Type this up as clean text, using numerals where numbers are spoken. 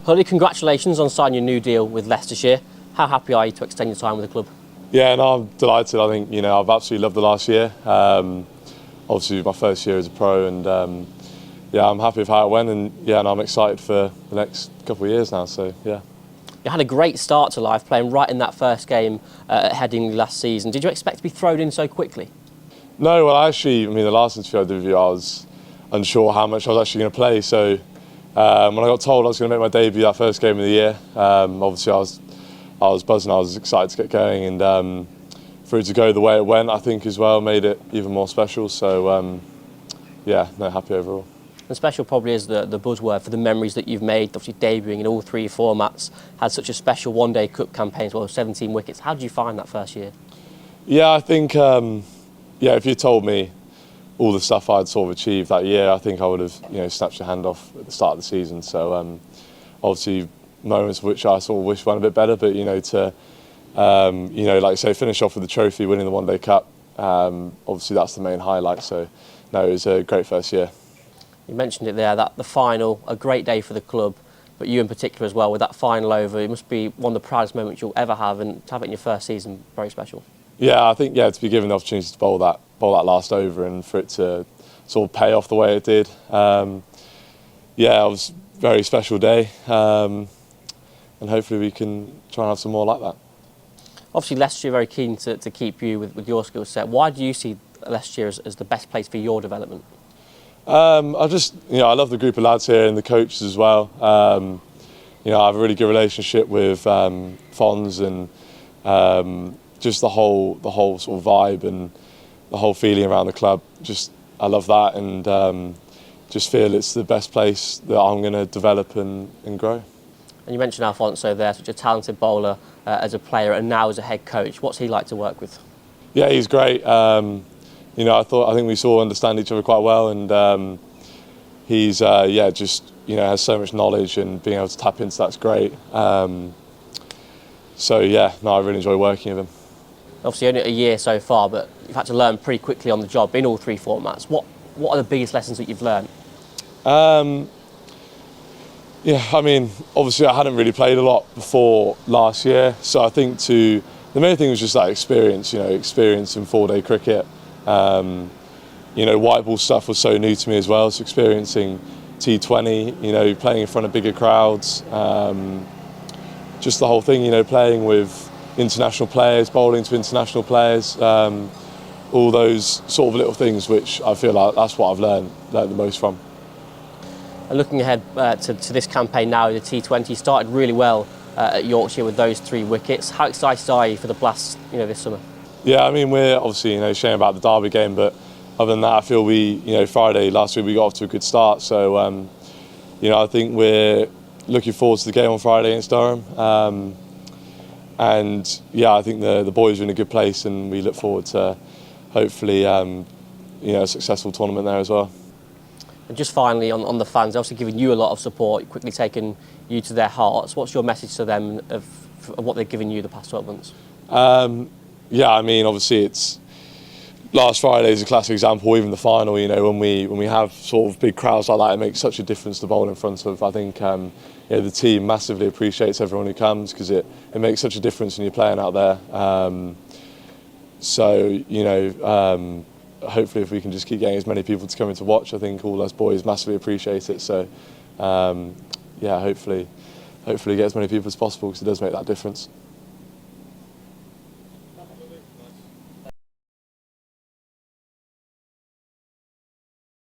Hully, congratulations on signing your new deal with Leicestershire. How happy are you to extend your time with the club? Yeah, no, I'm delighted. I think, I've absolutely loved the last year. Obviously, my first year as a pro, and I'm happy with how it went, and I'm excited for the next couple of years now. So, yeah. You had a great start to life, playing right in that first game at Headingley last season. Did you expect to be thrown in so quickly? No, well, the last interview I did with you, I was unsure how much I was actually going to play. So, when I got told I was going to make my debut that first game of the year, obviously I was buzzing. I was excited to get going, and for it to go the way it went, I think as well made it even more special. So, happy overall. And special probably is the buzzword for the memories that you've made, obviously debuting in all three formats, had such a special one-day cup campaign as well, 17 wickets. How did you find that first year? Yeah, I think, if you told me all the stuff I'd sort of achieved that year, I think I would have, snatched your hand off at the start of the season. So, obviously, moments which I sort of wish went a bit better, but, like you say, finish off with the trophy, winning the one-day cup, obviously that's the main highlight. So, no, it was a great first year. You mentioned it there, that the final, a great day for the club, but you in particular as well, with that final over, it must be one of the proudest moments you'll ever have, and to have it in your first season, very special. Yeah, I think, to be given the opportunity to bowl that last over and for it to sort of pay off the way it did, it was a very special day, and hopefully we can try and have some more like that. Obviously, Leicestershire are very keen to keep you with your skill set. Why do you see Leicestershire as the best place for your development? I love the group of lads here and the coaches as well. I have a really good relationship with Fons and just the whole sort of vibe and the whole feeling around the club. I love that, and just feel it's the best place that I'm going to develop and grow. And you mentioned Alfonso there, such a talented bowler as a player and now as a head coach. What's he like to work with? Yeah, he's great. I think we sort of understand each other quite well, and he's has so much knowledge, and being able to tap into that's great. I really enjoy working with him. Obviously only a year so far, but you've had to learn pretty quickly on the job in all three formats. What are the biggest lessons that you've learned? Obviously I hadn't really played a lot before last year, so I think the main thing was just that experience, experience in four-day cricket. White ball stuff was so new to me as well, so experiencing T20, playing in front of bigger crowds, just the whole thing, playing with international players, bowling to international players, all those sort of little things which I feel like that's what I've learned the most from. And looking ahead to this campaign now, the T20 started really well at Yorkshire with those 3 wickets. How excited are you for the Blast, this summer? Yeah, we're obviously, shame about the Derby game, but other than that, I feel Friday last week we got off to a good start. So, I think we're looking forward to the game on Friday against Durham. I think the boys are in a good place, and we look forward to hopefully, a successful tournament there as well. And just finally, on the fans, obviously giving you a lot of support, quickly taking you to their hearts. What's your message to them of what they've given you the past 12 months? Obviously it's last Friday is a classic example. Even the final, when we have sort of big crowds like that, it makes such a difference to bowl in front of. I think the team massively appreciates everyone who comes, because it makes such a difference when you're playing out there. Hopefully if we can just keep getting as many people to come in to watch, I think all us boys massively appreciate it. So hopefully get as many people as possible, because it does make that difference.